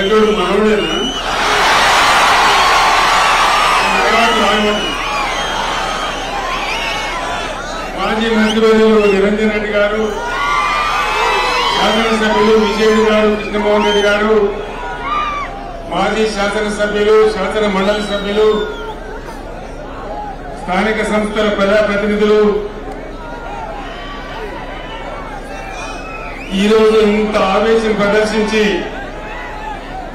చెల్లెడు మనవుడేనా? మాజీ మంత్రివర్యులు నిరంజన్ రెడ్డి గారు, శాసనసభ్యులు విజయుడు గారు, కృష్ణమోహన్ రెడ్డి గారు, మాజీ శాసనసభ్యులు, శాసన మండలి సభ్యులు, స్థానిక సంస్థల ప్రజాప్రతినిధులు, ఈరోజు ఇంత ఆవేశం ప్రదర్శించి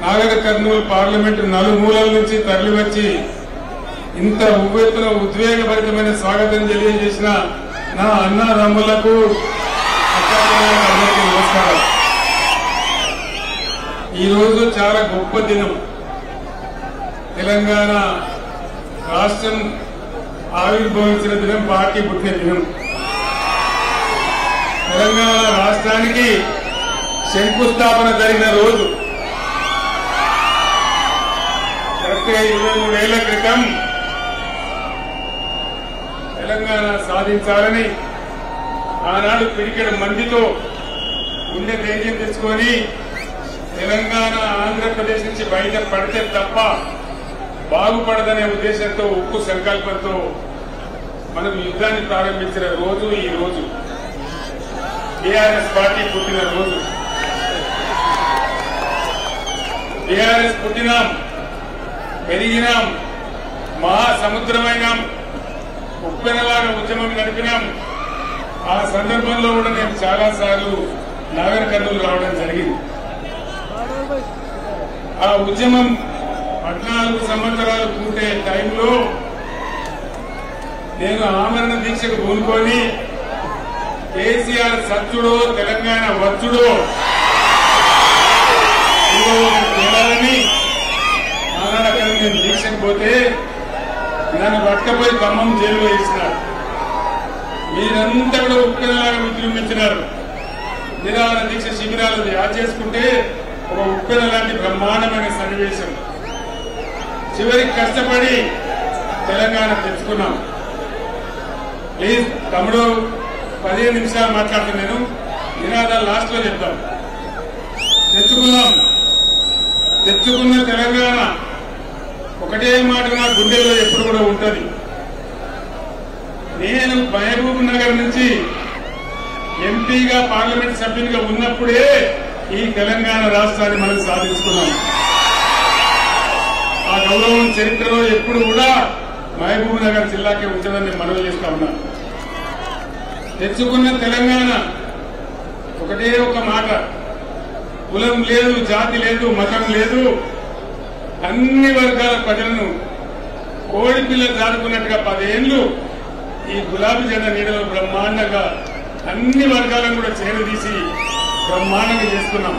నాగర్ కర్నూలు పార్లమెంటు నలుమూలల నుంచి తరలివచ్చి ఇంత ఉవ్వెత్తున ఉద్వేగభరితమైన స్వాగతం తెలియజేసిన నా అన్నదమ్ములకు అందరికీ నమస్కారం. ఈరోజు చాలా గొప్ప దినం. తెలంగాణ రాష్ట్రం ఆవిర్భవించిన దినం, పార్టీ పుట్టిన దినం. తెలంగాణ రాష్ట్రానికి శంకుస్థాపన జరిగిన రోజు. కరెక్ట్గా 23 ఏళ్ల క్రితం తెలంగాణ సాధించాలని ఆనాడు పిడికెడు మందితో గుండె ధైర్యం తెచ్చుకొని తెలంగాణ ఆంధ్రప్రదేశ్ నుంచి బయట పడితే తప్ప బాగుపడదనే ఉద్దేశంతో, ఉక్కు సంకల్పంతో మనం యుద్ధాన్ని ప్రారంభించిన రోజు ఈ రోజు. టీఆర్ఎస్ పార్టీ పుట్టిన రోజు. టీఆర్ఎస్ పుట్టినాం, పెరిగినాం, మహాసముద్రమైనాం, ఉప్పెనలాగా ఉద్యమం నడిపినాం. ఆ సందర్భంలో కూడా నేను చాలాసార్లు నాగర్ కర్నూలు రావడం జరిగింది. ఆ ఉద్యమం 14 సంవత్సరాలు పూర్తే టైంలో నేను ఆమరణ దీక్షకు పూనుకొని కేసీఆర్ సచ్చుడో తెలంగాణ వచ్చుడో తేలాలని ఆనాడు అక్కడ నేను దీక్షకు పోతే నన్ను పట్టకపోయి ఖమ్మం జైలులో వేసినారు. మీరంతా కూడా ఉప్పెనలాగా విజృంభించినారు. నిరాహార దీక్ష శిబిరాలను యాడ్ చేసుకుంటే ఒక ఉప్పెన లాంటి బ్రహ్మాండమైన సన్నివేశం. చివరికి కష్టపడి తెలంగాణ తెచ్చుకున్నాం. ప్లీజ్ తమ్ముడు 15 నిమిషాలు మాట్లాడుతున్నాను. నేను నినాదాలు లాస్ట్ లో చెప్తాను. తెచ్చుకున్న తెలంగాణ ఒకటే మాట నా గుండెల్లో ఎప్పుడు కూడా ఉంటుంది. నేను మహబూబ్ నగర్ నుంచి ఎంపీగా, పార్లమెంట్ సభ్యునిగా ఉన్నప్పుడే ఈ తెలంగాణ రాష్ట్రాన్ని మనం సాధించుకున్నాం. ఆ గౌరవం చరిత్రలో ఎప్పుడు కూడా మహబూబ్ నగర్ జిల్లాకే ఉంటుందని మనవి చేస్తా ఉన్నాను. తెచ్చుకున్న తెలంగాణ ఒకటే ఒక మాట, కులం లేదు, జాతి లేదు, మతం లేదు, అన్ని వర్గాల ప్రజలను కోడి పిల్ల దాటుకున్నట్టుగా 10 ఏళ్లు ఈ గులాబీ జెండా నీడలో బ్రహ్మాండంగా అన్ని వర్గాలను కూడా చేరదీసి బ్రహ్మాండంగా చేసుకున్నాం.